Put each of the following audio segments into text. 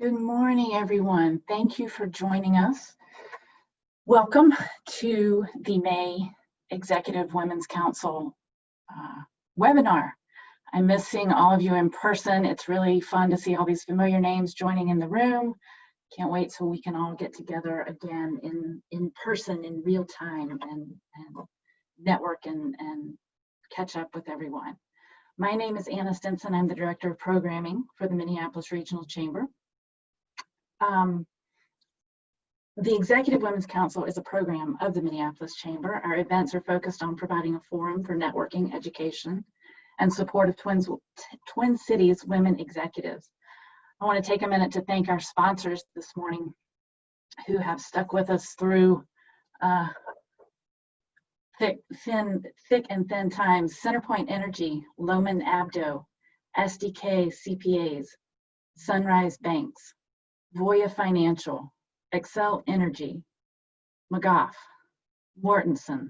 Good morning, everyone. Thank you for joining us. Welcome to the May Executive Women's Council webinar. I miss seeing all of you in person. It's really fun to see all these familiar names joining in the room. Can't wait till we can all get together again in person in real time and network and catch up with everyone. My name is Anna Stinson. I'm the Director of Programming for the Minneapolis Regional Chamber. The Executive Women's Council is a program of the Minneapolis Chamber. Our events are focused on providing a forum for networking, education, and support of Twin Cities women executives. I want to take a minute to thank our sponsors this morning who have stuck with us through thick and thin times. Centerpoint Energy, Lohman Abdo, SDK CPAs, Sunrise Banks, Voya Financial, Excel Energy, McGough, Mortensen,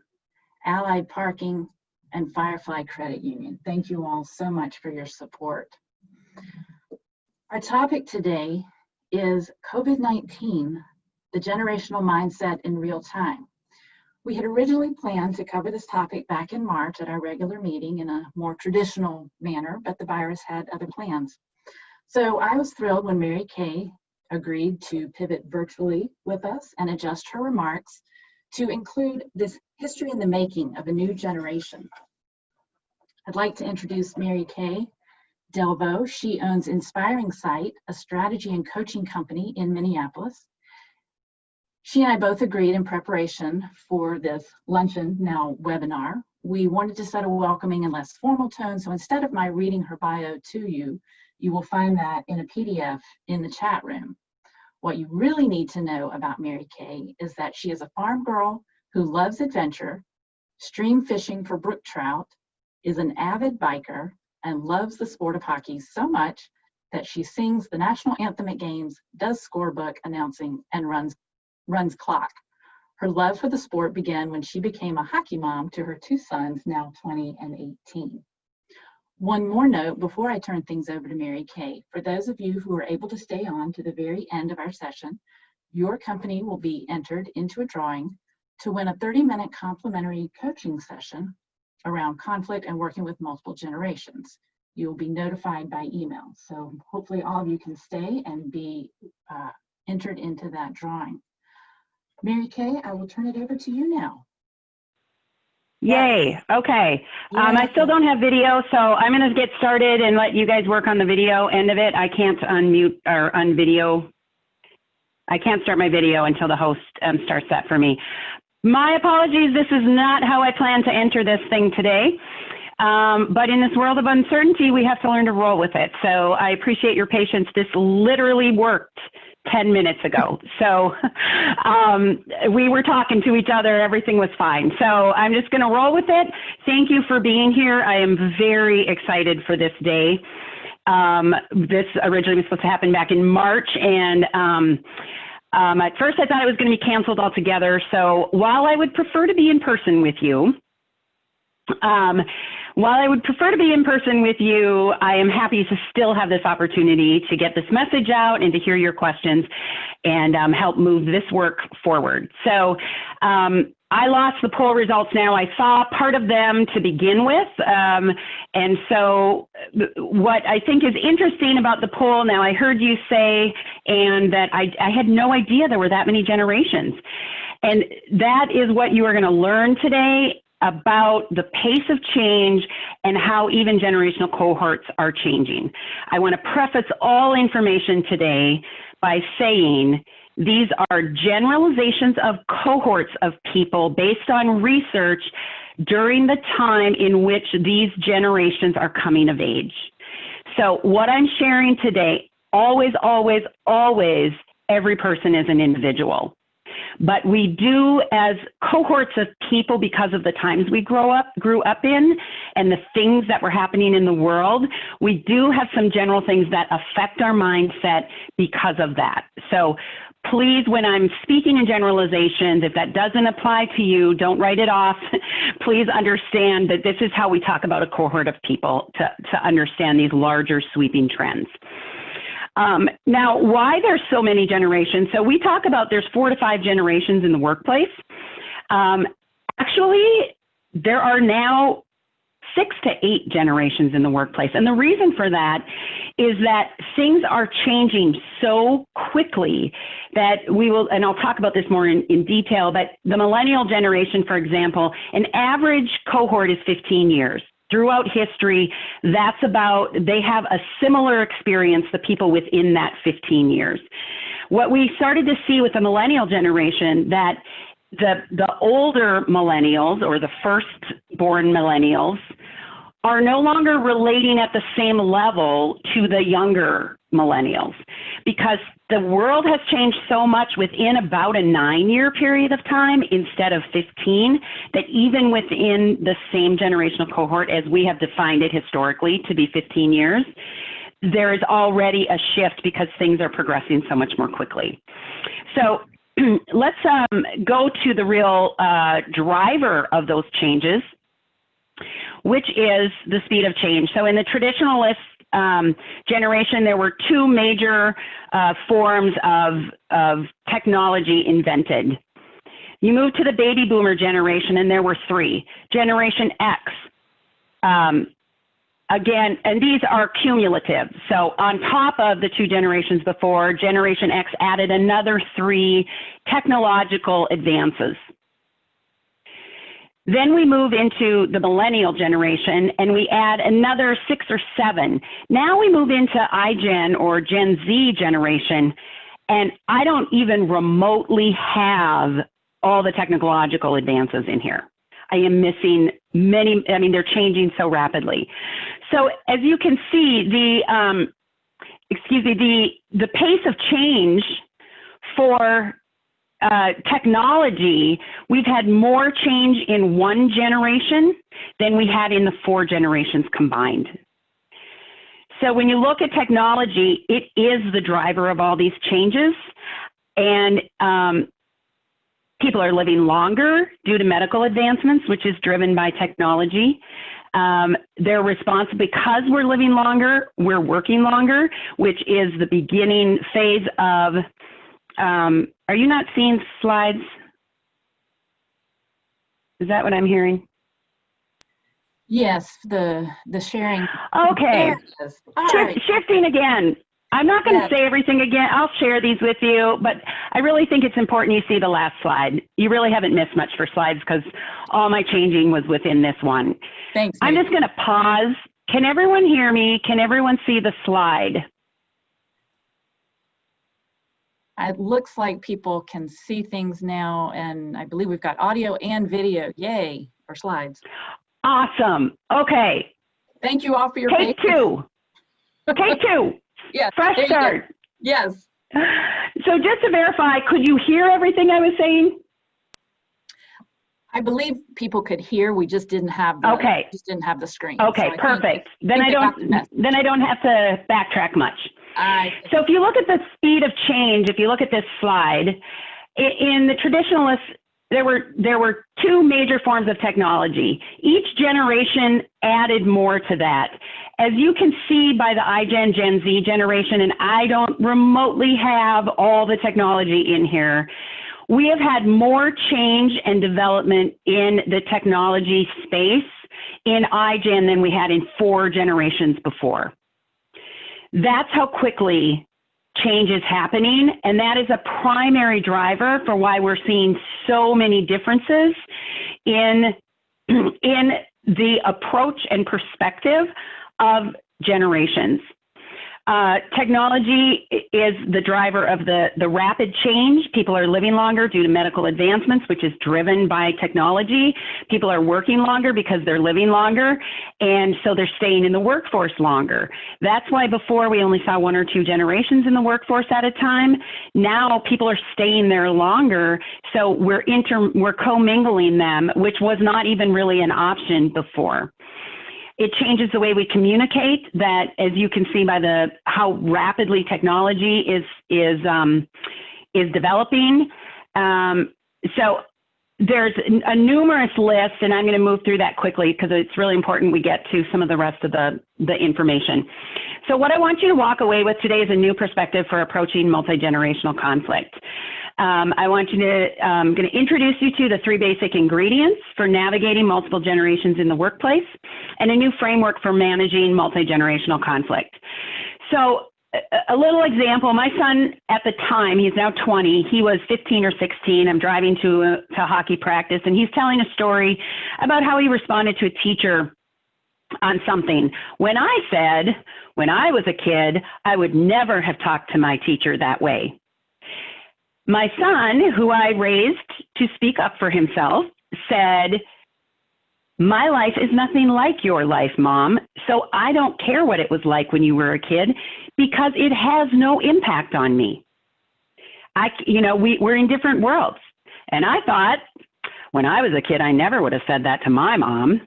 Allied Parking, and Firefly Credit Union. Thank you all so much for your support. Our topic today is COVID-19, the generational mindset in real time. We had originally planned to cover this topic back in March at our regular meeting in a more traditional manner, but the virus had other plans. So I was thrilled when Mary Kay agreed to pivot virtually with us and adjust her remarks to include this history in the making of a new generation. I'd like to introduce Mary Kay Delvaux. She owns Inspiring Sight, a strategy and coaching company in Minneapolis. She and I both agreed in preparation for this luncheon, now webinar, we wanted to set a welcoming and less formal tone. So instead of my reading her bio to you, you will find that in a PDF in the chat room. What you really need to know about Mary Kay is that she is a farm girl who loves adventure, stream fishing for brook trout, is an avid biker, and loves the sport of hockey so much that she sings the national anthem at games, does scorebook announcing, and runs clock. Her love for the sport began when she became a hockey mom to her two sons, now 20 and 18. One more note before I turn things over to Mary Kay. For those of you who are able to stay on to the very end of our session, your company will be entered into a drawing to win a 30-minute complimentary coaching session around conflict and working with multiple generations. You will be notified by email. So hopefully all of you can stay and be entered into that drawing. Mary Kay, I will turn it over to you now. Yay. Okay. I still don't have video, so I'm going to get started and let you guys work on the video end of it. I can't unmute or unvideo. I can't start my video until the host starts that for me. My apologies. This is not how I plan to enter this thing today. But in this world of uncertainty, we have to learn to roll with it. So I appreciate your patience. This literally worked 10 minutes ago. So we were talking to each other. Everything was fine. So I'm just going to roll with it. Thank you for being here. I am very excited for this day. This originally was supposed to happen back in March. And at first I thought it was going to be canceled altogether. So while I would prefer to be in person with you, I am happy to still have this opportunity to get this message out and to hear your questions and help move this work forward. So I lost the poll results now. I saw part of them to begin with. And so what I think is interesting about the poll now, I heard you say, and that I had no idea there were that many generations. And that is what you are going to learn today about the pace of change and how even generational cohorts are changing. I want to preface all information today by saying these are generalizations of cohorts of people based on research during the time in which these generations are coming of age. So what I'm sharing today, always, every person is an individual. But we do, as cohorts of people, because of the times we grew up in and the things that were happening in the world, we do have some general things that affect our mindset because of that. So please, when I'm speaking in generalizations, if that doesn't apply to you, don't write it off. Please understand that this is how we talk about a cohort of people to understand these larger sweeping trends. Now, why there's so many generations? So we talk about there's 4 to 5 generations in the workplace. Actually, there are now 6 to 8 generations in the workplace. And the reason for that is that things are changing so quickly that we will, and I'll talk about this more in detail, but the Millennial Generation, for example, an average cohort is 15 years. Throughout history, they have a similar experience, the people within that 15 years. What we started to see with the Millennial Generation, that the older millennials, or the first-born millennials, are no longer relating at the same level to the younger millennials, because the world has changed so much within about a 9-year period of time instead of 15, that even within the same generational cohort as we have defined it historically to be 15 years, there is already a shift because things are progressing so much more quickly. So let's go to the real driver of those changes, which is the speed of change. So in the traditionalist generation, there were 2 major forms of technology invented. You move to the baby boomer generation, and there were 3. Generation X, again, and these are cumulative. So on top of the 2 generations before, Generation X added another 3 technological advances. Then we move into the Millennial Generation, and we add another 6 or 7. Now we move into iGen, or Gen Z generation, and I don't even remotely have all the technological advances in here. I am missing many. I mean, they're changing so rapidly. So as you can see, the pace of change for technology, we've had more change in 1 generation than we had in the 4 generations combined. So when you look at technology, it is the driver of all these changes, and people are living longer due to medical advancements, which is driven by technology. They're responsible because we're living longer, we're working longer, which is the beginning phase of are you not seeing slides? Is that what I'm hearing? Yes, the sharing. Okay. Shifting again. I'm not going to say everything again. I'll share these with you, but I really think it's important you see the last slide. You really haven't missed much for slides because all my changing was within this one. Thanks. I'm just going to pause. Can everyone hear me? Can everyone see the slide? It looks like people can see things now, and I believe we've got audio and video. Yay, for slides. Awesome. Okay. Thank you all for your Take patience. 2. Take 2. Yes. Fresh start. Yes. So just to verify, could you hear everything I was saying? I believe people could hear. We just didn't have the screen. Okay, so perfect. Then I don't have to backtrack much. So if you look at the speed of change, if you look at this slide, in the traditionalists, there were 2 major forms of technology. Each generation added more to that. As you can see by the iGen Gen Z generation, and I don't remotely have all the technology in here, we have had more change and development in the technology space in iGen than we had in 4 generations before. That's how quickly change is happening, and that is a primary driver for why we're seeing so many differences in the approach and perspective of generations. Technology is the driver of the rapid change. People are living longer due to medical advancements, which is driven by technology. People are working longer because they're living longer, and so they're staying in the workforce longer. That's why before we only saw 1 or 2 generations in the workforce at a time. Now people are staying there longer, so we're commingling them, which was not even really an option before. It changes the way we communicate, that as you can see by how rapidly technology is developing. So there's a numerous list, and I'm going to move through that quickly because it's really important we get to some of the rest of the information. So what I want you to walk away with today is a new perspective for approaching multi-generational conflict. I'm going to introduce you to the 3 basic ingredients for navigating multiple generations in the workplace and a new framework for managing multi-generational conflict. So a little example, my son at the time, he's now 20, he was 15 or 16. I'm driving to hockey practice, and he's telling a story about how he responded to a teacher on something. When I said, when I was a kid, I would never have talked to my teacher that way. My son, who I raised to speak up for himself, said, my life is nothing like your life, Mom, so I don't care what it was like when you were a kid because it has no impact on me. We're in different worlds. And I thought, when I was a kid, I never would have said that to my mom.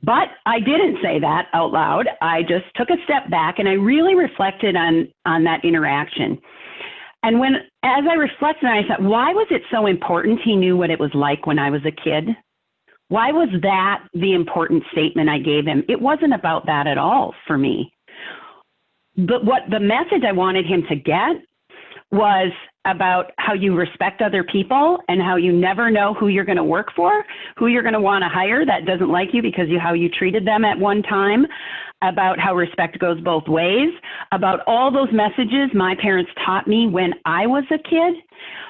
But I didn't say that out loud. I just took a step back and I really reflected on that interaction. And as I reflected, I thought, why was it so important he knew what it was like when I was a kid? Why was that the important statement I gave him? It wasn't about that at all for me. But what the message I wanted him to get was about how you respect other people and how you never know who you're going to work for, who you're going to want to hire that doesn't like you because how you treated them at one time, about how respect goes both ways, about all those messages my parents taught me when I was a kid.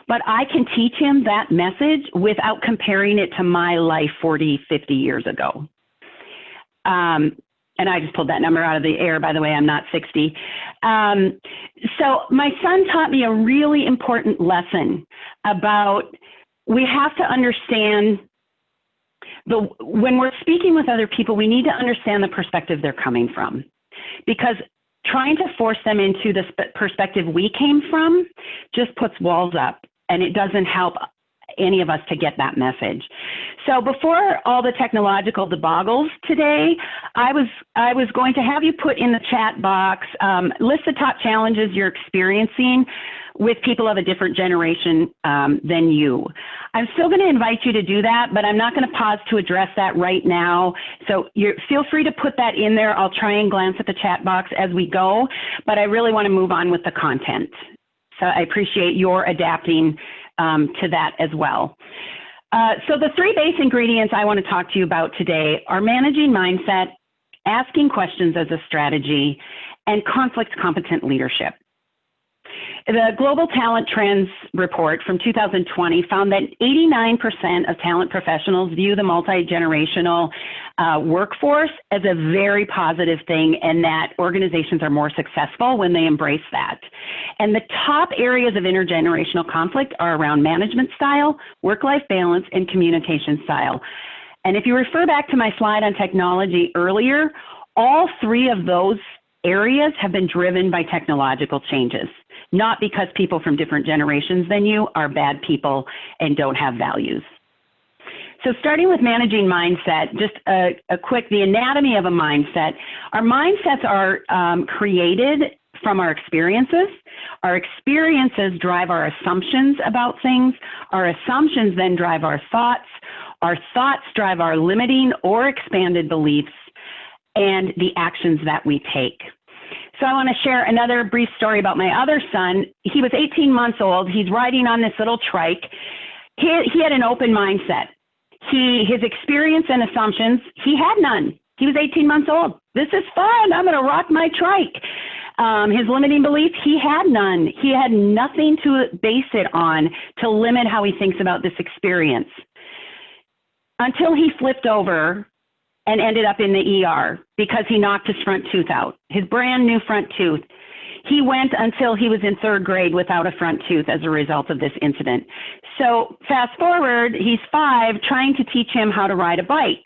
But I can teach him that message without comparing it to my life 40, 50 years ago. And I just pulled that number out of the air, by the way, I'm not 60. So my son taught me a really important lesson about we have to understand when we're speaking with other people, we need to understand the perspective they're coming from. Because trying to force them into the perspective we came from just puts walls up, and it doesn't help any of us to get that message. So before all the technological debaggles today, I was going to have you put in the chat box, list the top challenges you're experiencing with people of a different generation than you. I'm still going to invite you to do that, but I'm not going to pause to address that right now. So feel free to put that in there. I'll try and glance at the chat box as we go, but I really want to move on with the content. So I appreciate your adapting to that as well. So the 3 base ingredients I want to talk to you about today are managing mindset, asking questions as a strategy, and conflict competent leadership. The Global Talent Trends report from 2020 found that 89% of talent professionals view the multi-generational workforce as a very positive thing, and that organizations are more successful when they embrace that. And the top areas of intergenerational conflict are around management style, work-life balance, and communication style. And if you refer back to my slide on technology earlier, all 3 of those areas have been driven by technological changes, not because people from different generations than you are bad people and don't have values. So starting with managing mindset, just a quick, the anatomy of a mindset. Our mindsets are created from our experiences. Our experiences drive our assumptions about things. Our assumptions then drive our thoughts. Our thoughts drive our limiting or expanded beliefs and the actions that we take. So I want to share another brief story about my other son. He was 18 months old. He's riding on this little trike. He had an open mindset. His experience and assumptions, he had none. He was 18 months old. This is fun. I'm going to rock my trike. His limiting belief, he had none. He had nothing to base it on to limit how he thinks about this experience until he flipped over and ended up in the ER because he knocked his front tooth out, his brand new front tooth. He went until he was in 3rd grade without a front tooth as a result of this incident. So fast forward, he's 5, trying to teach him how to ride a bike.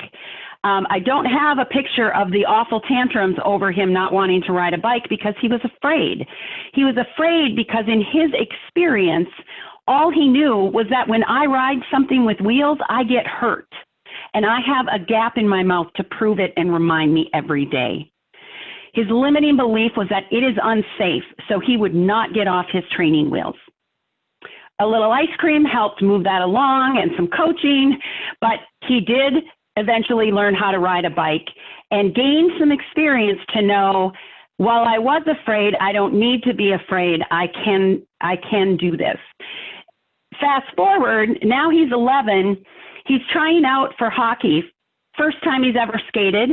I don't have a picture of the awful tantrums over him not wanting to ride a bike because he was afraid. He was afraid because in his experience, all he knew was that when I ride something with wheels, I get hurt. And I have a gap in my mouth to prove it and remind me every day. His limiting belief was that it is unsafe, so he would not get off his training wheels. A little ice cream helped move that along and some coaching, but he did eventually learn how to ride a bike and gain some experience to know, while I was afraid, I don't need to be afraid. I can do this. Fast forward, now he's 11. He's trying out for hockey. First time he's ever skated.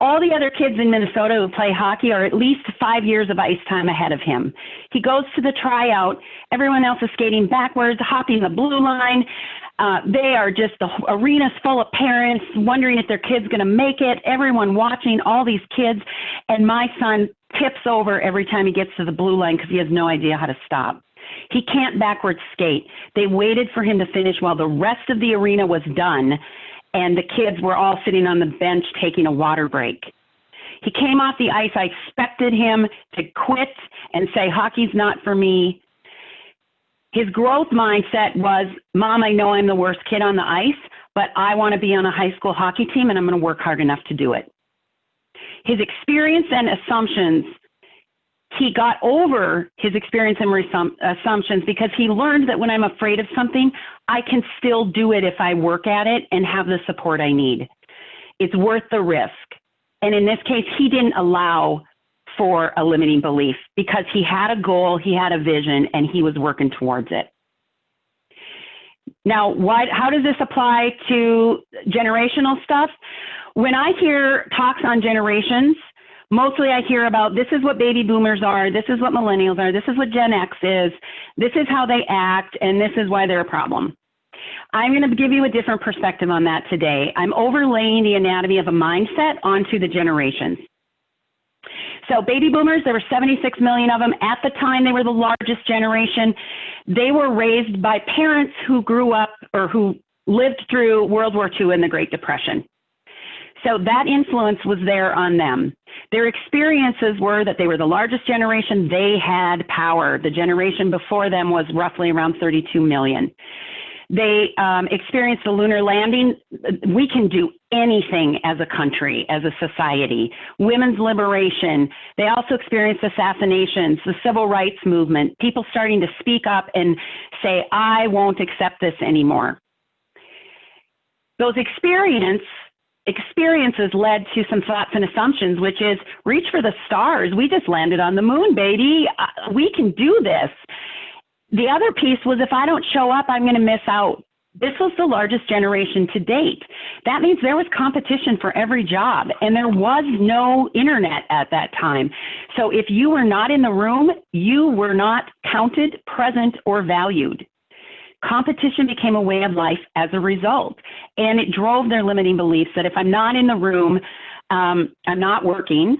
All the other kids in Minnesota who play hockey are at least 5 years of ice time ahead of him. He goes to the tryout. Everyone else is skating backwards, hopping the blue line. They are just, the arena's full of parents wondering if their kid's going to make it. Everyone watching, all these kids. And my son tips over every time he gets to the blue line because he has no idea how to stop. He can't backwards skate. They waited for him to finish while the rest of the arena was done, and the kids were all sitting on the bench taking a water break. He came off the ice. I expected him to quit and say, hockey's not for me. His growth mindset was, Mom, I know I'm the worst kid on the ice, but I want to be on a high school hockey team, and I'm going to work hard enough to do it. His experience and assumptions, he got over his experience and assumptions because he learned that when I'm afraid of something, I can still do it if I work at it and have the support I need. It's worth the risk. And in this case, he didn't allow for a limiting belief because he had a goal, he had a vision, and he was working towards it. Now, how does this apply to generational stuff? When I hear talks on generations, mostly I hear about this is what baby boomers are, this is what millennials are, this is what Gen X is, this is how they act, and this is why they're a problem. I'm going to give you a different perspective on that today. I'm overlaying the anatomy of a mindset onto the generations. So baby boomers, there were 76 million of them. At the time, they were the largest generation. They were raised by parents who grew up or who lived through World War II and the Great Depression. So that influence was there on them. Their experiences were that they were the largest generation. They had power. The generation before them was roughly around 32 million. They experienced the lunar landing. We can do anything as a country, as a society. Women's liberation. They also experienced assassinations, the civil rights movement, people starting to speak up and say, I won't accept this anymore. Those experiences led to some thoughts and assumptions, which is reach for the stars. We just landed on the moon, baby. We can do this. The other piece was if I don't show up, I'm going to miss out. This was the largest generation to date. That means there was competition for every job, and there was no internet at that time. So if you were not in the room, you were not counted, present, or valued. Competition became a way of life as a result, and it drove their limiting beliefs that if I'm not in the room, I'm not working,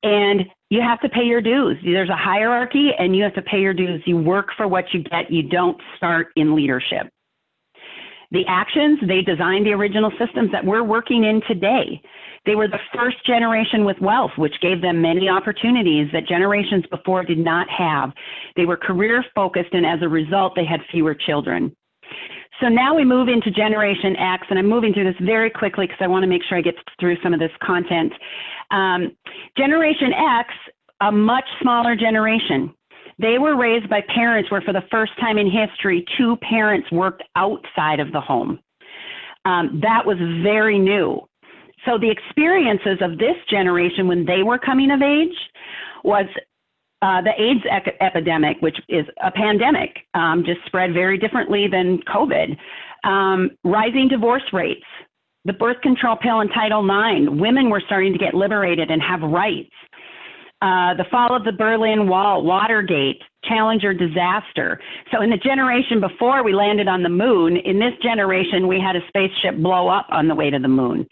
and you have to pay your dues. There's a hierarchy, and you have to pay your dues. You work for what you get. You don't start in leadership. The actions, they designed the original systems that we're working in today. They were the first generation with wealth, which gave them many opportunities that generations before did not have. They were career focused, and as a result, they had fewer children. So now we move into Generation X, and I'm moving through this very quickly because I want to make sure I get through some of this content. Generation X, a much smaller generation. They were raised by parents where for the first time in history, two parents worked outside of the home. That was very new. So the experiences of this generation when they were coming of age was the AIDS epidemic, which is a pandemic, just spread very differently than COVID. Rising divorce rates, the birth control pill and Title IX, women were starting to get liberated and have rights. The fall of the Berlin Wall, Watergate, Challenger disaster. So in the generation before we landed on the moon, in this generation, we had a spaceship blow up on the way to the moon.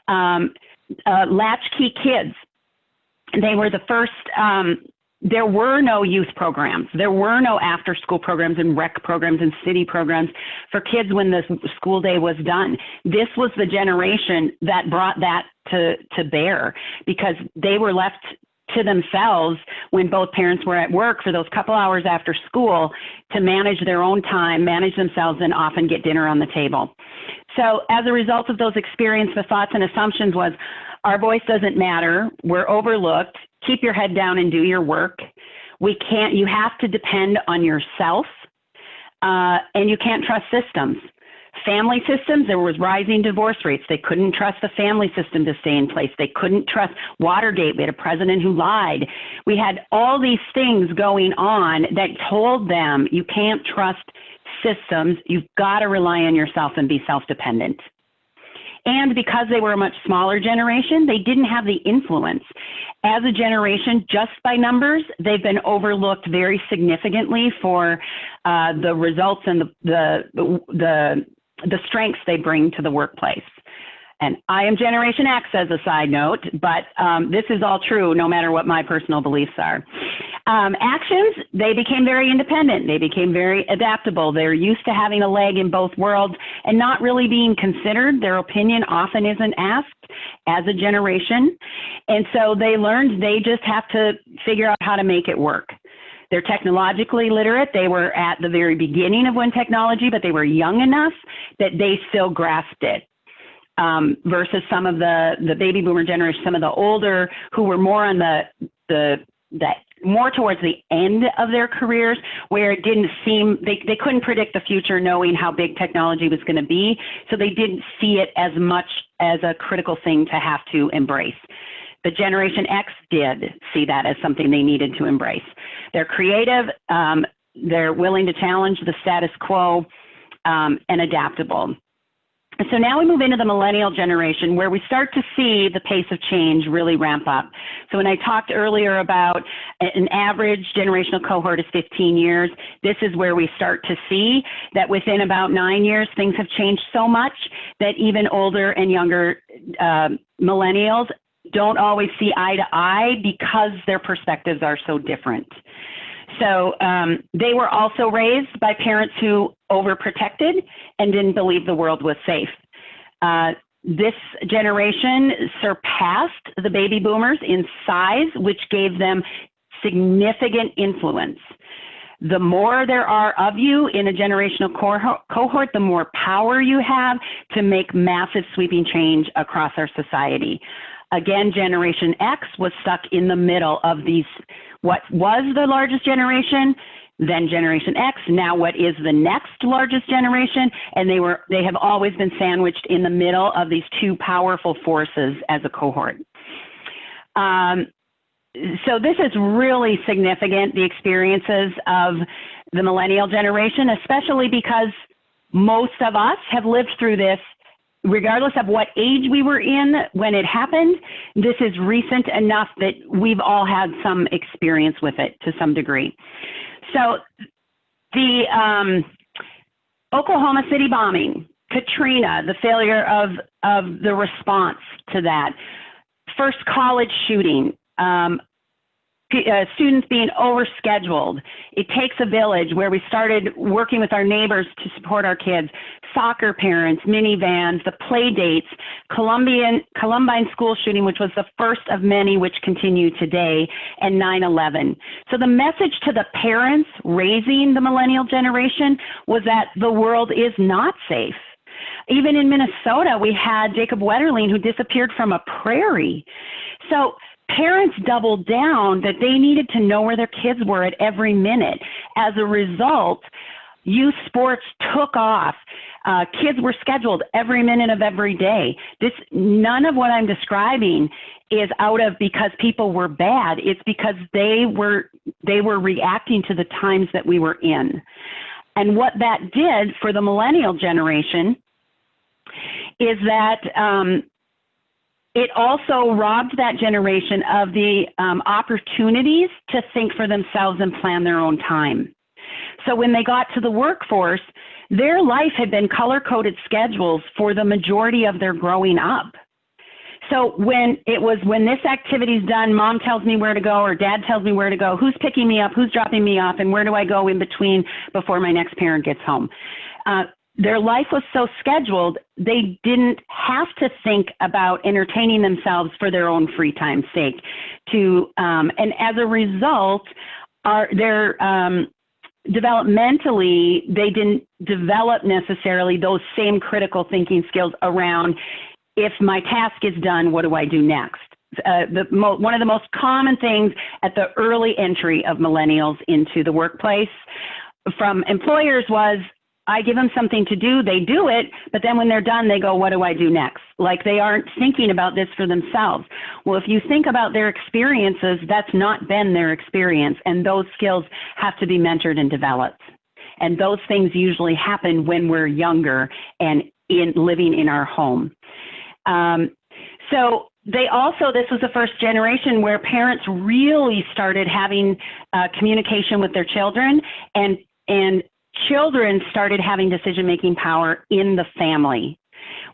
Latchkey kids, they were the first, there were no youth programs. There were no after-school programs and rec programs and city programs for kids when the school day was done. This was the generation that brought that to bear because they were left to themselves when both parents were at work for those couple hours after school to manage their own time, manage themselves, and often get dinner on the table. So as a result of those experiences, the thoughts and assumptions was, our voice doesn't matter, we're overlooked, keep your head down and do your work. You have to depend on yourself. and you can't trust systems. Family systems, there was rising divorce rates. They couldn't trust the family system to stay in place. They couldn't trust Watergate. We had a president who lied. We had all these things going on that told them you can't trust systems. You've got to rely on yourself and be self-dependent. And because they were a much smaller generation, they didn't have the influence. As a generation, just by numbers, they've been overlooked very significantly for the results and the strengths they bring to the workplace. And I am Generation X as a side note, but this is all true no matter what my personal beliefs are. Actions, they became very independent. They became very adaptable. They're used to having a leg in both worlds and not really being considered. Their opinion often isn't asked as a generation. And so they learned they just have to figure out how to make it work. They're technologically literate. They were at the very beginning of when technology, but they were young enough that they still grasped it. Versus some of the baby boomer generation, some of the older who were more on the more towards the end of their careers, where it didn't seem, they couldn't predict the future knowing how big technology was going to be. So they didn't see it as much as a critical thing to have to embrace. The Generation X did see that as something they needed to embrace. They're creative, they're willing to challenge the status quo, and adaptable. So now we move into the Millennial Generation, where we start to see the pace of change really ramp up. So when I talked earlier about an average generational cohort is 15 years, this is where we start to see that within about 9 years, things have changed so much that even older and younger millennials don't always see eye to eye because their perspectives are so different. So they were also raised by parents who overprotected and didn't believe the world was safe. This generation surpassed the baby boomers in size, which gave them significant influence. The more there are of you in a generational cohort, the more power you have to make massive sweeping change across our society. Again, Generation X was stuck in the middle of these, what was the largest generation, then Generation X, now what is the next largest generation, and they have always been sandwiched in the middle of these two powerful forces as a cohort. So this is really significant, the experiences of the Millennial Generation, especially because most of us have lived through this regardless of what age we were in when it happened. This is recent enough that we've all had some experience with it to some degree. So the Oklahoma City bombing, Katrina, the failure of the response to that, first college shooting, students being overscheduled. It takes a village, where we started working with our neighbors to support our kids, soccer parents, minivans, the play dates, Columbine school shooting, which was the first of many which continue today, and 9/11. So the message to the parents raising the Millennial Generation was that the world is not safe. Even in Minnesota, we had Jacob Wetterling, who disappeared from a prairie. So parents doubled down that they needed to know where their kids were at every minute. As a result, youth sports took off. Kids were scheduled every minute of every day. None of what I'm describing is out of because people were bad. It's because they were reacting to the times that we were in. And what that did for the Millennial Generation is that it also robbed that generation of the opportunities to think for themselves and plan their own time. So when they got to the workforce, their life had been color-coded schedules for the majority of their growing up. So when this activity's done, mom tells me where to go or dad tells me where to go, who's picking me up, who's dropping me off, and where do I go in between before my next parent gets home. Their life was so scheduled, they didn't have to think about entertaining themselves for their own free time's sake. And as a result, developmentally, they didn't develop necessarily those same critical thinking skills around, if my task is done, what do I do next? One of the most common things at the early entry of millennials into the workplace from employers was, I give them something to do, they do it, but then when they're done, they go, what do I do next? Like they aren't thinking about this for themselves. Well, if you think about their experiences, that's not been their experience, and those skills have to be mentored and developed. And those things usually happen when we're younger and living in our home. So they also, this was the first generation where parents really started having communication with their children, and children started having decision-making power in the family,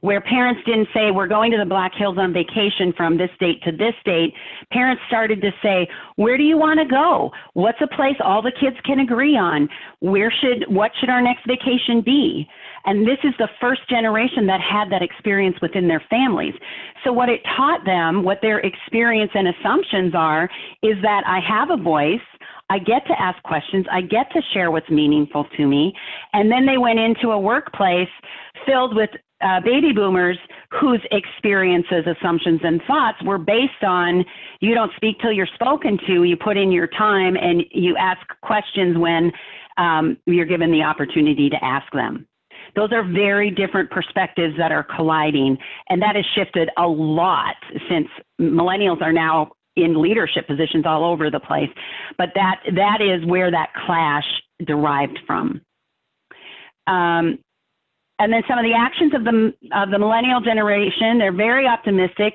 where parents didn't say, we're going to the Black Hills on vacation from this date to this date. Parents started to say, where do you want to go? What's a place all the kids can agree on? What should our next vacation be? And this is the first generation that had that experience within their families. So what it taught them, what their experience and assumptions are, is that I have a voice, I get to ask questions, I get to share what's meaningful to me. And then they went into a workplace filled with baby boomers whose experiences, assumptions, and thoughts were based on, you don't speak till you're spoken to, you put in your time, and you ask questions when you're given the opportunity to ask them. Those are very different perspectives that are colliding, and that has shifted a lot since millennials are now in leadership positions all over the place. But that is where that clash derived from. And then some of the actions of the millennial generation, they're very optimistic.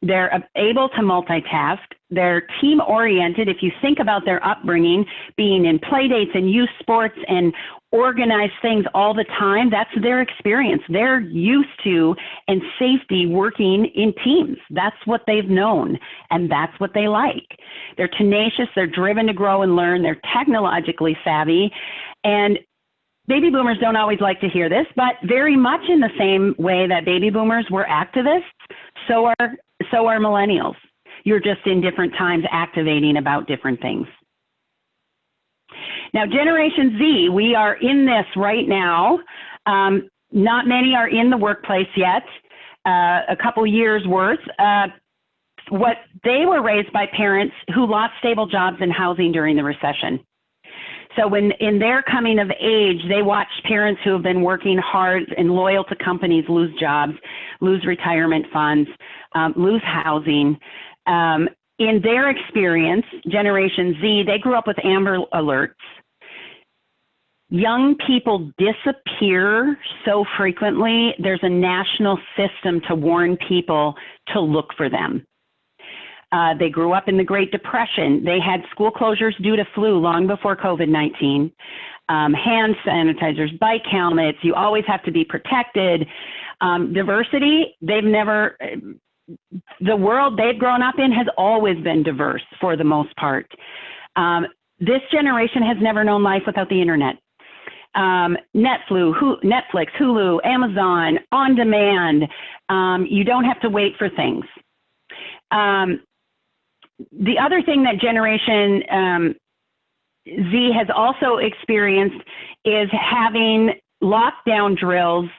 They're able to multitask. They're team-oriented. If you think about their upbringing, being in play dates and youth sports and organized things all the time, that's their experience. They're used to and safety working in teams. That's what they've known, and that's what they like. They're tenacious. They're driven to grow and learn. They're technologically savvy. And baby boomers don't always like to hear this, but very much in the same way that baby boomers were activists, so are millennials. You're just in different times activating about different things. Now, Generation Z, we are in this right now. Not many are in the workplace yet, a couple years worth. What they were raised by parents who lost stable jobs and housing during the recession. So when in their coming of age, they watched parents who have been working hard and loyal to companies lose jobs, lose retirement funds, lose housing. In their experience, Generation Z, they grew up with Amber Alerts. Young people disappear so frequently, there's a national system to warn people to look for them. They grew up in the Great Depression. They had school closures due to flu long before COVID-19. Hand sanitizers, bike helmets, you always have to be protected. Diversity, the world they've grown up in has always been diverse for the most part. This generation has never known life without the internet. Netflix, Hulu, Amazon, on demand. You don't have to wait for things. The other thing that Generation Z has also experienced is having lockdown drills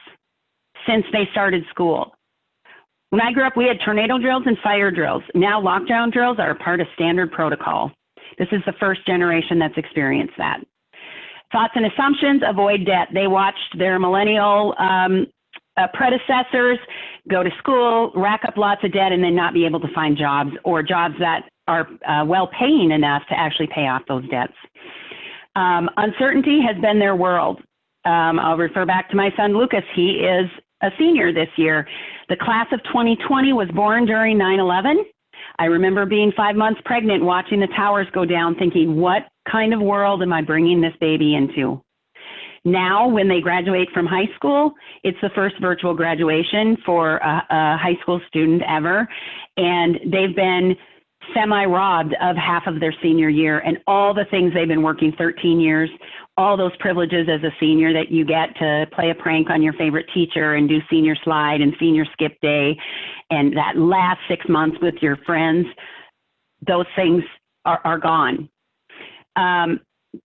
since they started school. When I grew up, we had tornado drills and fire drills. Now lockdown drills are a part of standard protocol. This is the first generation that's experienced that. Thoughts and assumptions, avoid debt. They watched their millennial predecessors go to school, rack up lots of debt, and then not be able to find jobs or jobs that are well-paying enough to actually pay off those debts. Uncertainty has been their world. I'll refer back to my son, Lucas. He is a senior this year. The class of 2020 was born during 9/11. I remember being 5 months pregnant, watching the towers go down, thinking, what kind of world am I bringing this baby into? Now, when they graduate from high school, it's the first virtual graduation for a high school student ever. And they've been semi-robbed of half of their senior year and all the things they've been working 13 years, all those privileges as a senior that you get to play a prank on your favorite teacher and do senior slide and senior skip day and that last 6 months with your friends, those things are gone.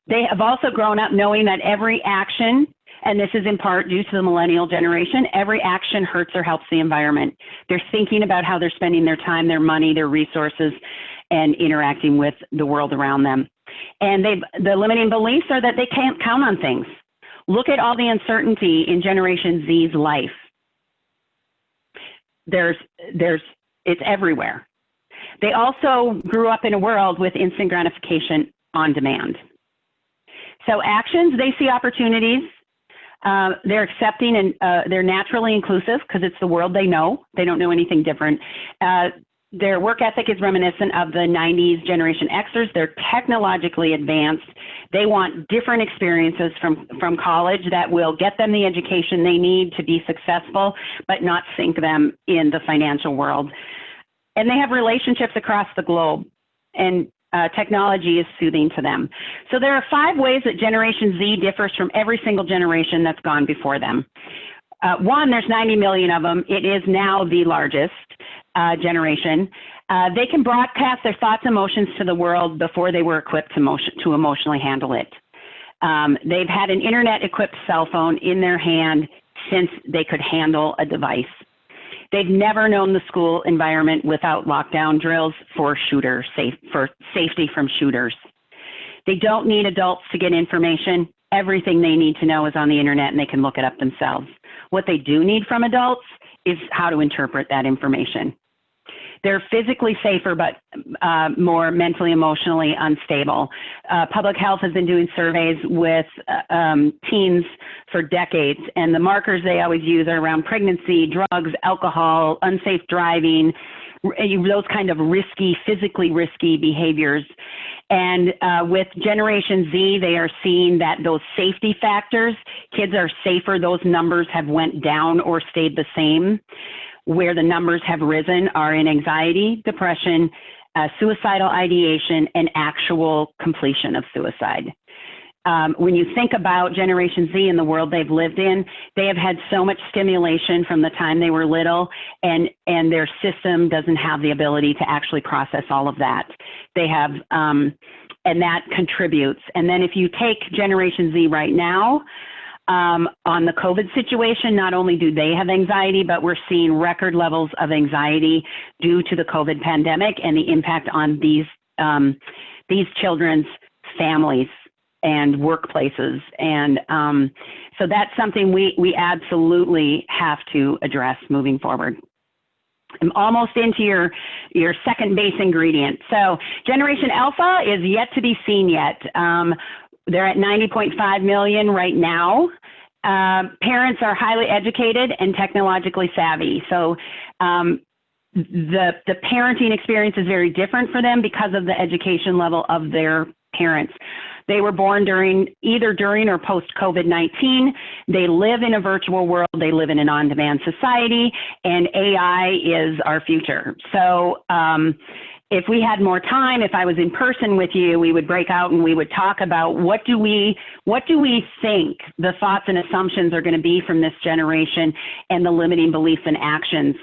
They have also grown up knowing that every action, and this is in part due to the millennial generation, every action hurts or helps the environment. They're thinking about how they're spending their time, their money, their resources, and interacting with the world around them. And the limiting beliefs are that they can't count on things. Look at all the uncertainty in Generation Z's life. It's everywhere. They also grew up in a world with instant gratification on demand. So actions, they see opportunities. They're accepting and they're naturally inclusive because it's the world they know. They don't know anything different. Their work ethic is reminiscent of the 90s Generation Xers. They're technologically advanced. They want different experiences from college that will get them the education they need to be successful, but not sink them in the financial world. And they have relationships across the globe, and technology is soothing to them. So there are 5 ways that Generation Z differs from every single generation that's gone before them. One, there's 90 million of them. It is now the largest generation. They can broadcast their thoughts and emotions to the world before they were equipped to emotionally handle it. They've had an internet-equipped cell phone in their hand since they could handle a device. They've never known the school environment without lockdown drills for safety from shooters. They don't need adults to get information. Everything they need to know is on the internet and they can look it up themselves. What they do need from adults is how to interpret that information. They're physically safer, but more mentally, emotionally unstable. Public Health has been doing surveys with teens for decades, and the markers they always use are around pregnancy, drugs, alcohol, unsafe driving, those kind of physically risky behaviors. And with Generation Z, they are seeing that those safety factors, kids are safer, those numbers have went down or stayed the same. Where the numbers have risen are in anxiety, depression, suicidal ideation, and actual completion of suicide. When you think about Generation Z and the world they've lived in, they have had so much stimulation from the time they were little, and their system doesn't have the ability to actually process all of that. They have, and that contributes. And then if you take Generation Z right now, on the COVID situation, not only do they have anxiety, but we're seeing record levels of anxiety due to the COVID pandemic and the impact on these children's families and workplaces. And so that's something we absolutely have to address moving forward. I'm almost into your second base ingredient. So Generation Alpha is yet to be seen yet. They're at 90.5 million right now. Parents are highly educated and technologically savvy. So the parenting experience is very different for them because of the education level of their parents. They were born either during or post COVID-19. They live in a virtual world. They live in an on-demand society, and AI is our future. So if we had more time, if I was in person with you, we would break out and we would talk about what do we think the thoughts and assumptions are going to be from this generation and the limiting beliefs and actions,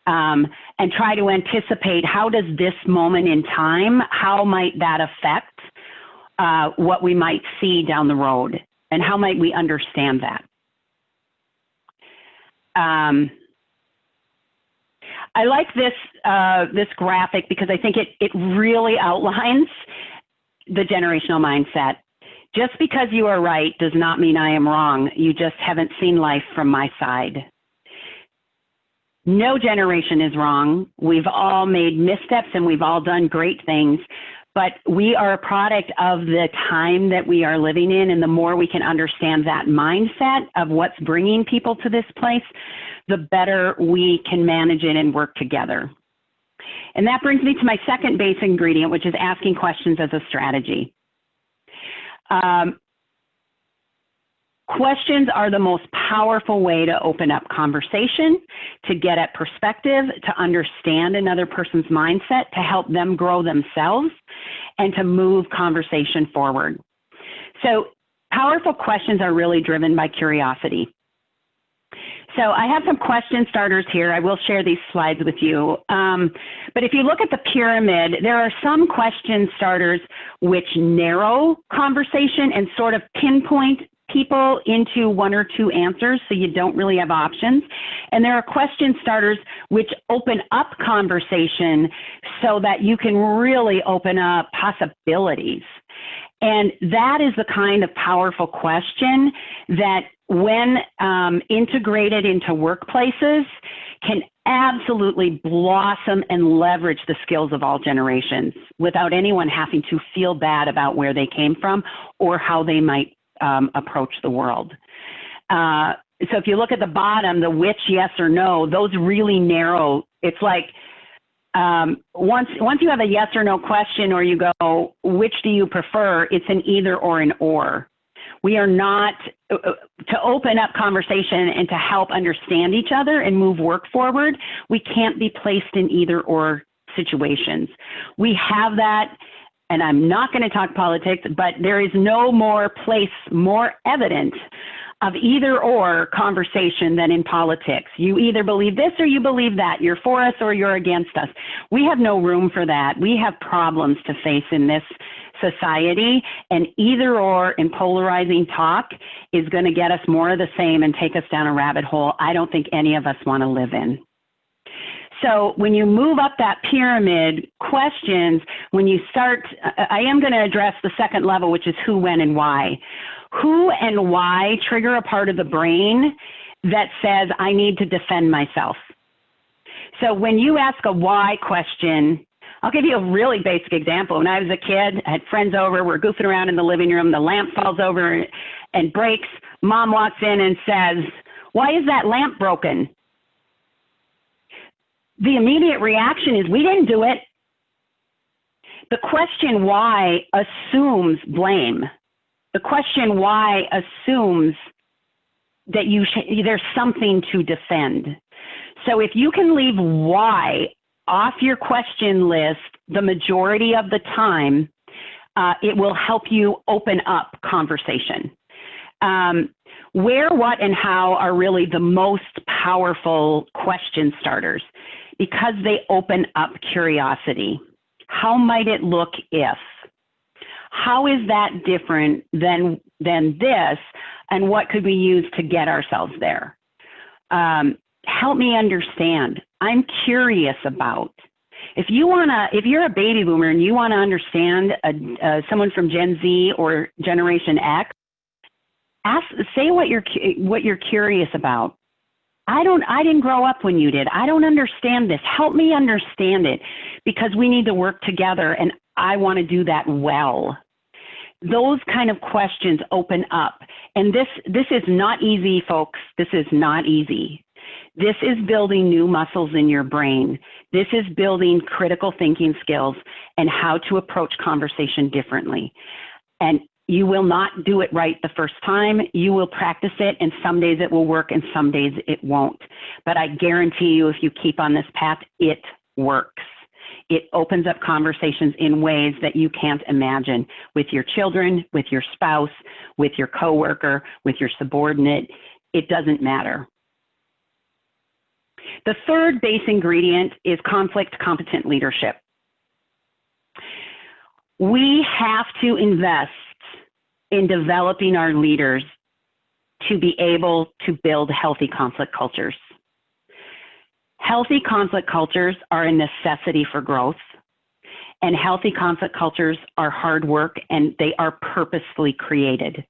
and try to anticipate how does this moment in time, how might that affect what we might see down the road, and how might we understand that. I like this graphic because I think it really outlines the generational mindset. Just because you are right does not mean I am wrong. You just haven't seen life from my side. No generation is wrong. We've all made missteps and we've all done great things, but we are a product of the time that we are living in, and the more we can understand that mindset of what's bringing people to this place, the better we can manage it and work together. And that brings me to my second base ingredient, which is asking questions as a strategy. Questions are the most powerful way to open up conversation, to get at perspective, to understand another person's mindset, to help them grow themselves, and to move conversation forward. So powerful questions are really driven by curiosity. So I have some question starters here. I will share these slides with you. But if you look at the pyramid, there are some question starters which narrow conversation and sort of pinpoint people into one or two answers, so you don't really have options. And there are question starters which open up conversation so that you can really open up possibilities. And that is the kind of powerful question that when integrated into workplaces can absolutely blossom and leverage the skills of all generations without anyone having to feel bad about where they came from or how they might approach the world. So if you look at the bottom, the which, yes or no, those really narrow. It's like once you have a yes or no question, or you go, which do you prefer? It's an either or an or. We are not, to open up conversation and to help understand each other and move work forward, we can't be placed in either or situations. We have that, and I'm not going to talk politics, but there is no more place more evident of either or conversation than in politics. You either believe this or you believe that. You're for us or you're against us. We have no room for that. We have problems to face in this society, and either or in polarizing talk is going to get us more of the same and take us down a rabbit hole I don't think any of us want to live in. So when you move up that pyramid, questions, when you start, I am going to address the second level, which is who, when, and why. Who and why trigger a part of the brain that says, I need to defend myself. So when you ask a why question, I'll give you a really basic example. When I was a kid, I had friends over, we're goofing around in the living room, the lamp falls over and breaks. Mom walks in and says, why is that lamp broken? The immediate reaction is, we didn't do it. The question why assumes blame. The question why assumes that there's something to defend. So if you can leave why off your question list the majority of the time, it will help you open up conversation. Where, what, and how are really the most powerful question starters because they open up curiosity. How might it look if? How is that different than this, and what could we use to get ourselves there? Help me understand. I'm curious about. If you're a baby boomer and you want to understand someone from Gen Z or Generation X, say what you're curious about. I didn't grow up when you did. I don't understand this. Help me understand it, because we need to work together, and I want to do that well. Those kind of questions open up. And this is not easy, folks. This is not easy. This is building new muscles in your brain. This is building critical thinking skills and how to approach conversation differently. And you will not do it right the first time. You will practice it, and some days it will work and some days it won't. But I guarantee you, if you keep on this path, it works. It opens up conversations in ways that you can't imagine, with your children, with your spouse, with your coworker, with your subordinate. It doesn't matter. The third base ingredient is conflict-competent leadership. We have to invest in developing our leaders to be able to build healthy conflict cultures. Healthy conflict cultures are a necessity for growth, and healthy conflict cultures are hard work, and they are purposefully created.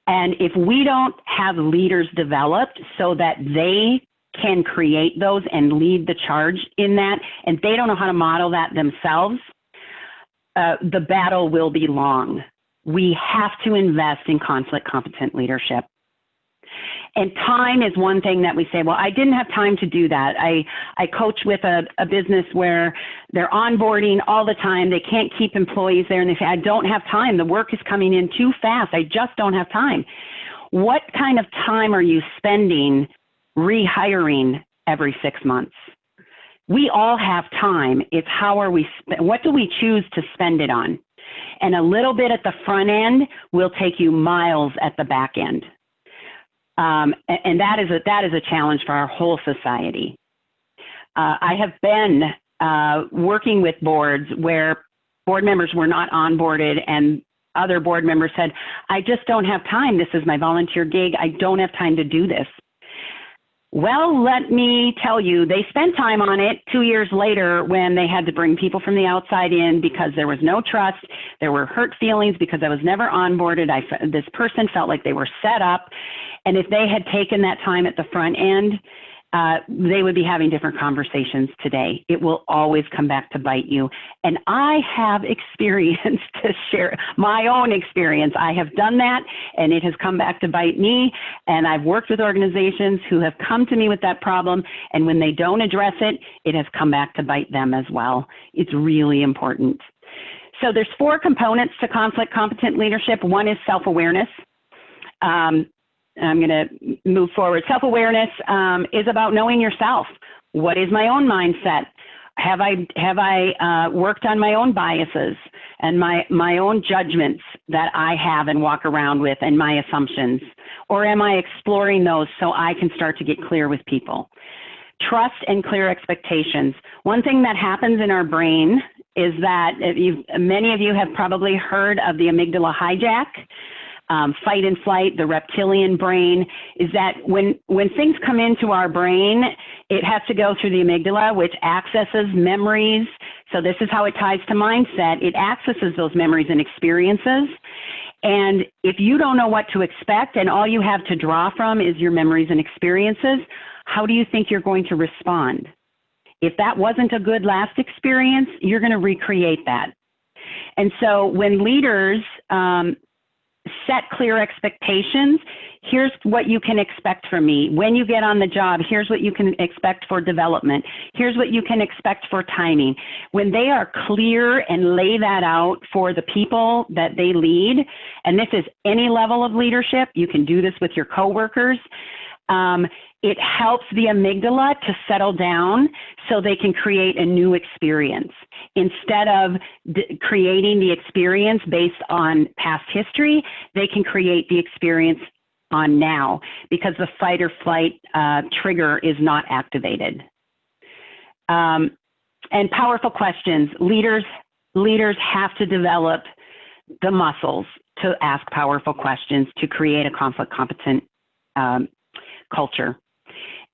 And if we don't have leaders developed so that they can create those and lead the charge in that, and they don't know how to model that themselves, the battle will be long. We have to invest in conflict-competent leadership. And time is one thing that we say, well, I didn't have time to do that. I coach with a business where they're onboarding all the time. They can't keep employees there, and they say, I don't have time. The work is coming in too fast. I just don't have time. What kind of time are you spending rehiring every 6 months? We all have time. It's how are we, what do we choose to spend it on? And a little bit at the front end will take you miles at the back end. And that is a challenge for our whole society. I have been working with boards where board members were not onboarded, and other board members said, I just don't have time. This is my volunteer gig. I don't have time to do this. Well, let me tell you, they spent time on it 2 years later when they had to bring people from the outside in because there was no trust. There were hurt feelings because I was never onboarded. This person felt like they were set up. And if they had taken that time at the front end, they would be having different conversations today. It will always come back to bite you. And I have experience to share, my own experience. I have done that, and it has come back to bite me. And I've worked with organizations who have come to me with that problem, and when they don't address it, it has come back to bite them as well. It's really important. So there's 4 components to conflict competent leadership. One is self-awareness. I'm going to move forward. Self-awareness is about knowing yourself. What is my own mindset? Have I worked on my own biases and my own judgments that I have and walk around with, and my assumptions? Or am I exploring those so I can start to get clear with people? Trust and clear expectations. One thing that happens in our brain is that many of you have probably heard of the amygdala hijack. Fight and flight, the reptilian brain, is that when things come into our brain, it has to go through the amygdala, which accesses memories. So this is how it ties to mindset. It accesses those memories and experiences. And if you don't know what to expect and all you have to draw from is your memories and experiences, how do you think you're going to respond? If that wasn't a good last experience, you're going to recreate that. And so when leaders set clear expectations, here's what you can expect from me. When you get on the job, here's what you can expect for development. Here's what you can expect for timing. When they are clear and lay that out for the people that they lead, and this is any level of leadership, you can do this with your coworkers, it helps the amygdala to settle down so they can create a new experience. Instead of creating the experience based on past history, they can create the experience on now because the fight or flight trigger is not activated. And powerful questions. Leaders have to develop the muscles to ask powerful questions to create a conflict competent culture.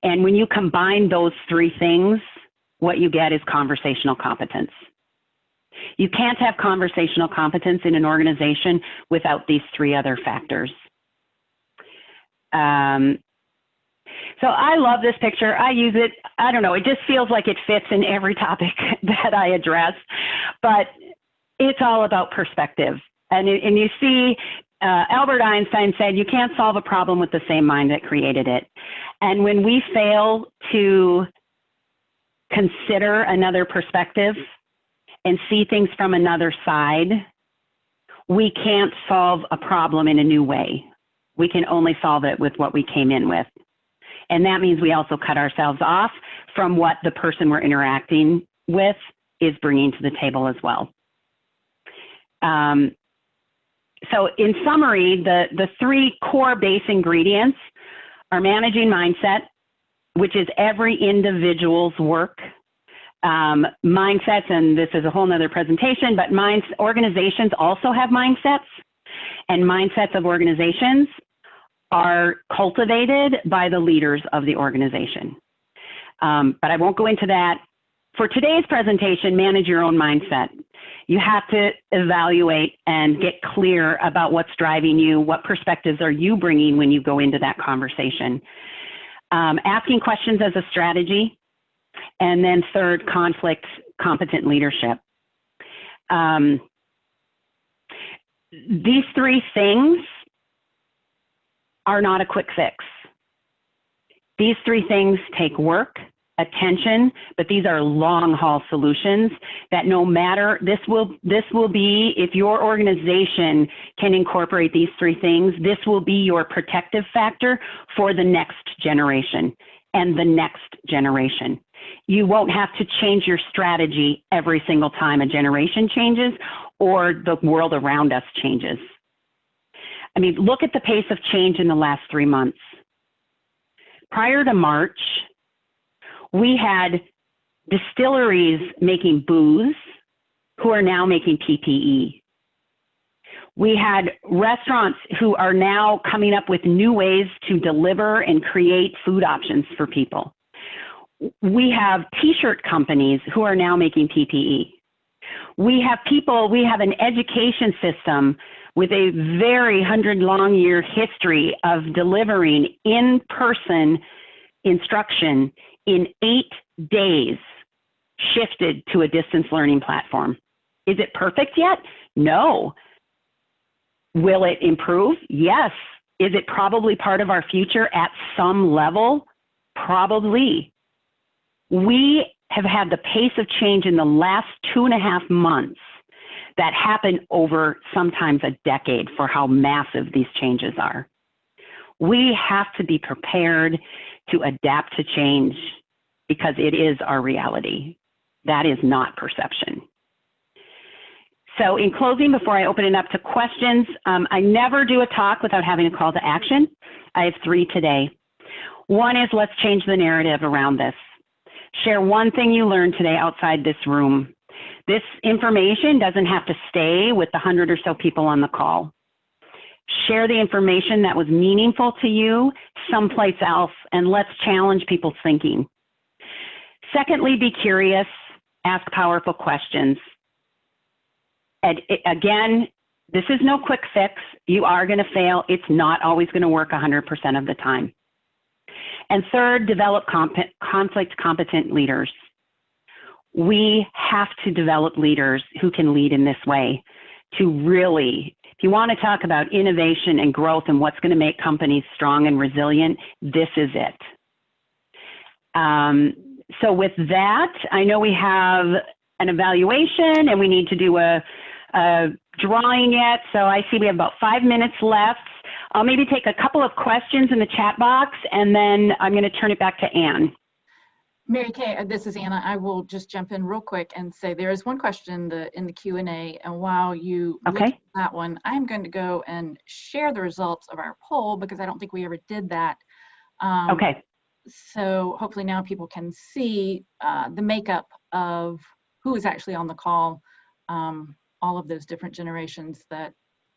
And when you combine those 3 things, what you get is conversational competence. You can't have conversational competence in an organization without these 3 other factors. So I love this picture. I use it. I don't know. It just feels like it fits in every topic that I address. But it's all about perspective. And you see, Albert Einstein said, you can't solve a problem with the same mind that created it. And when we fail to consider another perspective and see things from another side, we can't solve a problem in a new way. We can only solve it with what we came in with. And that means we also cut ourselves off from what the person we're interacting with is bringing to the table as well. So in summary, the 3 core base ingredients are managing mindset, which is every individual's work. Mindsets, and this is a whole nother presentation, but organizations also have mindsets, and mindsets of organizations are cultivated by the leaders of the organization. But I won't go into that. For today's presentation, manage your own mindset. You have to evaluate and get clear about what's driving you, what perspectives are you bringing when you go into that conversation. Asking questions as a strategy. And then 3rd, conflict competent leadership. These 3 things are not a quick fix. These 3 things take work, attention, but these are long haul solutions that no matter, this will be, if your organization can incorporate these 3 things, this will be your protective factor for the next generation and the next generation. You won't have to change your strategy every single time a generation changes or the world around us changes. I mean, look at the pace of change in the last 3 months. Prior to March, we had distilleries making booze who are now making PPE. We had restaurants who are now coming up with new ways to deliver and create food options for people. We have t-shirt companies who are now making PPE. We have an education system with a very 100-long-year history of delivering in-person instruction in 8 days, shifted to a distance learning platform. Is it perfect yet? No. Will it improve? Yes. Is it probably part of our future at some level? Probably. We have had the pace of change in the last 2.5 months that happened over sometimes a decade for how massive these changes are. We have to be prepared to adapt to change because it is our reality. That is not perception. So in closing, before I open it up to questions, I never do a talk without having a call to action. I have 3 today. One is, let's change the narrative around this. Share one thing you learned today outside this room. This information doesn't have to stay with the 100 or so people on the call. Share the information that was meaningful to you someplace else, and let's challenge people's thinking. Secondly, be curious, ask powerful questions. And again, this is no quick fix. You are going to fail. It's not always going to work 100% of the time. And third, develop conflict competent leaders. We have to develop leaders who can lead in this way to really, if you want to talk about innovation and growth and what's going to make companies strong and resilient, this is it. So with that, I know we have an evaluation and we need to do a drawing yet. So I see we have about 5 minutes left. I'll maybe take a couple of questions in the chat box, and then I'm going to turn it back to Anne. Mary Kay, this is Anna. I will just jump in real quick and say there is one question in the Q&A, and while you look at that one, I'm going to go and share the results of our poll because I don't think we ever did that. Okay. So hopefully now people can see the makeup of who is actually on the call, all of those different generations that,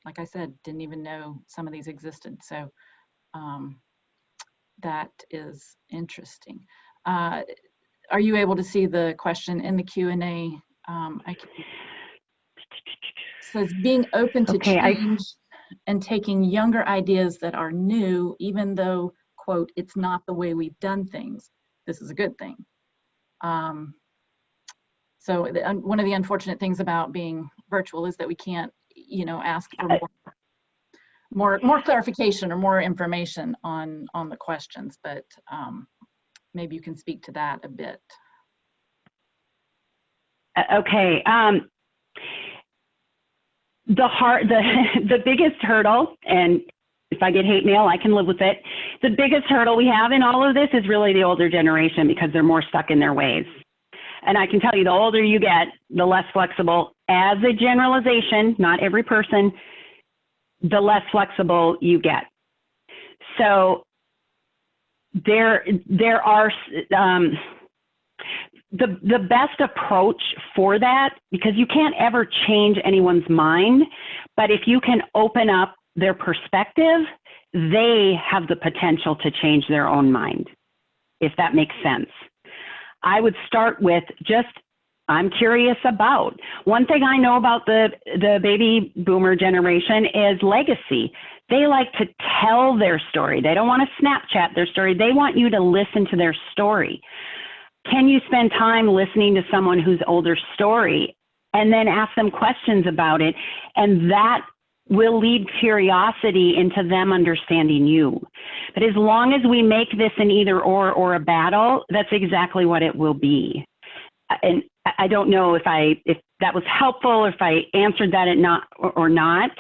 like I said, didn't even know some of these existed. So that is interesting. Are you able to see the question in the Q&A? So it's being open to change and taking younger ideas that are new, even though, quote, it's not the way we've done things. This is a good thing. So one of the unfortunate things about being virtual is that we can't, you know, ask for more clarification or more information on the questions, but maybe you can speak to that a bit. Okay. The biggest hurdle, and if I get hate mail, I can live with it. The biggest hurdle we have in all of this is really the older generation because they're more stuck in their ways. And I can tell you, the older you get, the less flexible, as a generalization, not every person, the less flexible you get. So there are, the best approach for that, because you can't ever change anyone's mind, but if you can open up their perspective, they have the potential to change their own mind, if that makes sense. I would start with just, I'm curious about. One thing I know about the baby boomer generation is legacy. They like to tell their story. They don't want to Snapchat their story. They want you to listen to their story. Can you spend time listening to someone whose older story and then ask them questions about it? And that will lead curiosity into them understanding you. But as long as we make this an either or a battle, that's exactly what it will be. And I don't know if that was helpful or if I answered that or not.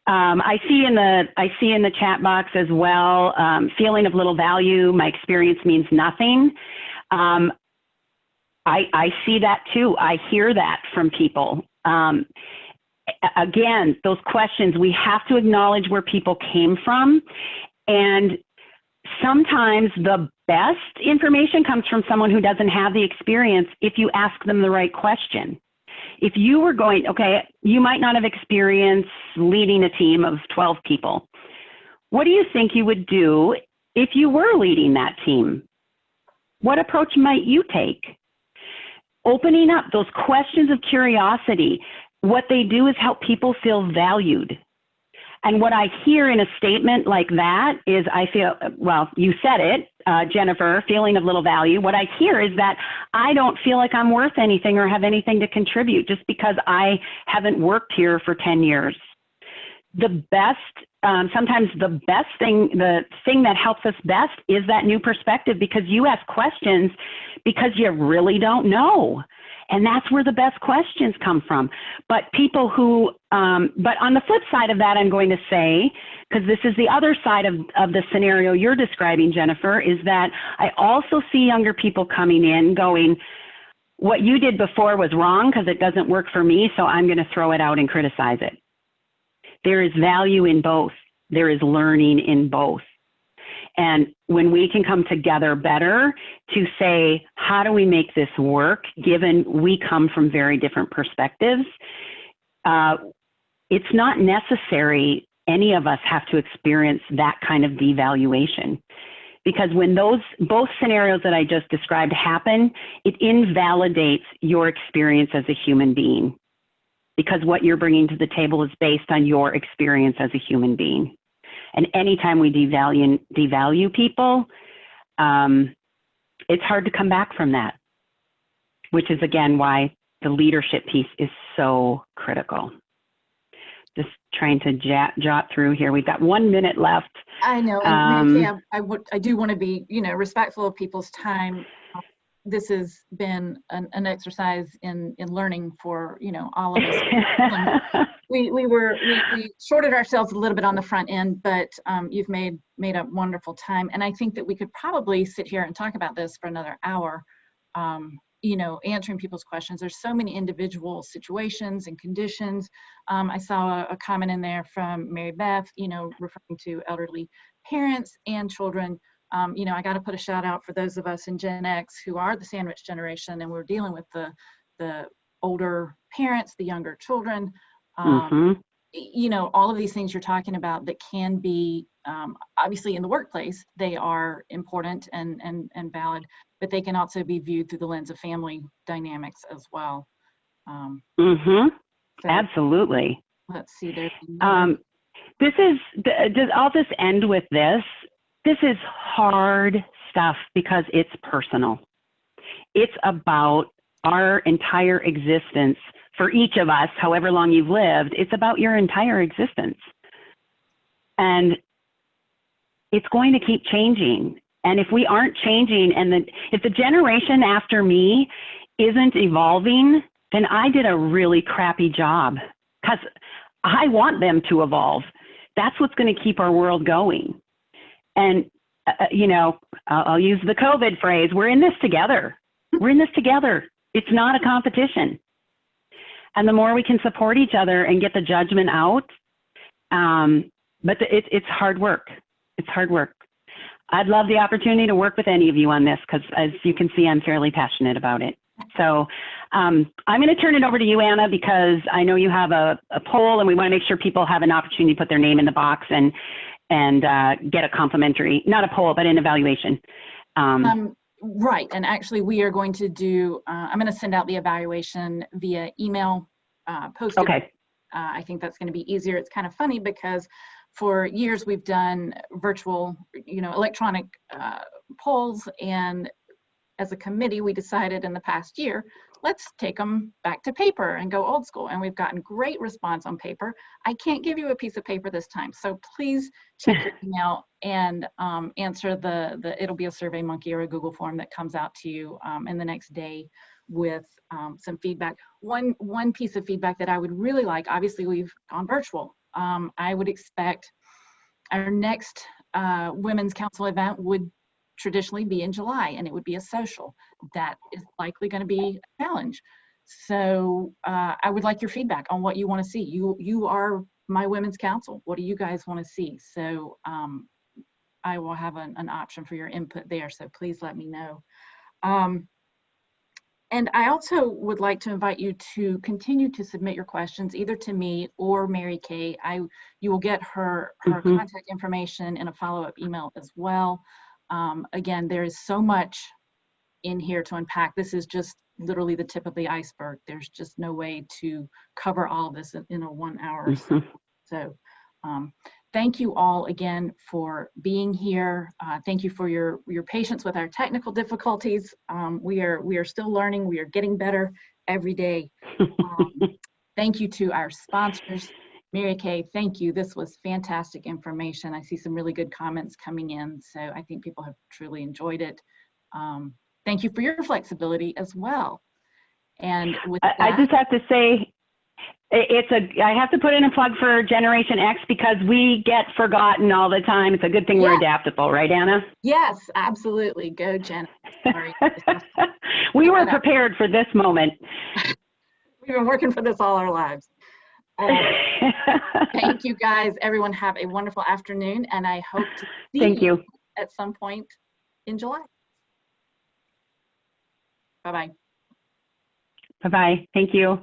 I see in the chat box as well, feeling of little value, my experience means nothing. I see that too. I hear that from people. Again, those questions, we have to acknowledge where people came from. And sometimes the best information comes from someone who doesn't have the experience if you ask them the right question. If you were going, okay, you might not have experience leading a team of 12 people. What do you think you would do if you were leading that team? What approach might you take? Opening up those questions of curiosity, what they do is help people feel valued. And what I hear in a statement like that is I feel, well, you said it, Jennifer, feeling of little value. What I hear is that I don't feel like I'm worth anything or have anything to contribute just because I haven't worked here for 10 years. The best, sometimes the best thing, the thing that helps us best is that new perspective, because you ask questions because you really don't know. And that's where the best questions come from. But people who, but on the flip side of that, I'm going to say, because this is the other side of the scenario you're describing, Jennifer, is that I also see younger people coming in going, what you did before was wrong because it doesn't work for me, so I'm going to throw it out and criticize it. There is value in both. There is learning in both. And when we can come together better to say, how do we make this work, given we come from very different perspectives, it's not necessary any of us have to experience that kind of devaluation. Because when those both scenarios that I just described happen, it invalidates your experience as a human being. Because what you're bringing to the table is based on your experience as a human being. And anytime we devalue people, it's hard to come back from that, which is, again, why the leadership piece is so critical. Just trying to jot through here. We've got 1 minute left. I know, and Mary Kay, I do want to be, respectful of people's time. This has been an exercise in learning for, all of us. We shorted ourselves a little bit on the front end, but you've made a wonderful time. And I think that we could probably sit here and talk about this for another hour, answering people's questions. There's so many individual situations and conditions. I saw a comment in there from Mary Beth, referring to elderly parents and children. I got to put a shout out for those of us in Gen X who are the sandwich generation, and we're dealing with the older parents, the younger children. All of these things you're talking about that can be, obviously in the workplace, they are important and valid, but they can also be viewed through the lens of family dynamics as well. So absolutely. Let's see. There's I'll just end with this. This is hard stuff because it's personal. It's about our entire existence. For each of us, however long you've lived, it's about your entire existence. And it's going to keep changing. And if we aren't changing, and if the generation after me isn't evolving, then I did a really crappy job, because I want them to evolve. That's what's going to keep our world going. And, I'll use the COVID phrase, we're in this together. We're in this together. It's not a competition. And the more we can support each other and get the judgment out, but it's hard work. It's hard work. I'd love the opportunity to work with any of you on this, because as you can see, I'm fairly passionate about it. So I'm going to turn it over to you, Anna, because I know you have a poll, and we want to make sure people have an opportunity to put their name in the box and get a complimentary, not a poll, but an evaluation. Right. And actually, we are going to do, I'm going to send out the evaluation via email, post. Okay. I think that's going to be easier. It's kind of funny because for years we've done virtual, electronic polls. And as a committee, we decided in the past year, let's take them back to paper and go old school. And we've gotten great response on paper. I can't give you a piece of paper this time. So please check your email and answer it'll be a SurveyMonkey or a Google form that comes out to you in the next day with some feedback. One piece of feedback that I would really like, obviously we've gone virtual. I would expect our next Women's Council event would traditionally be in July, and it would be a social. That is likely going to be a challenge. So I would like your feedback on what you want to see. You are my Women's Council. What do you guys want to see? So I will have an option for your input there. So please let me know. And I also would like to invite you to continue to submit your questions either to me or Mary Kay. You will get her contact information in a follow-up email as well. Again, there is so much in here to unpack. This is just literally the tip of the iceberg. There's just no way to cover all of this in a 1 hour. So thank you all again for being here. Thank you for your patience with our technical difficulties. We are still learning. We are getting better every day. Thank you to our sponsors. Mary Kay, thank you. This was fantastic information. I see some really good comments coming in, so I think people have truly enjoyed it. Thank you for your flexibility as well. And with that, I just have to say, I have to put in a plug for Generation X because we get forgotten all the time. It's a good thing we're adaptable, right, Anna? Yes, absolutely. Go, Jen. Sorry. We were prepared for this moment. We've been working for this all our lives. Thank you, guys. Everyone have a wonderful afternoon, and I hope to see you at some point in July. Bye-bye. Bye-bye. Thank you.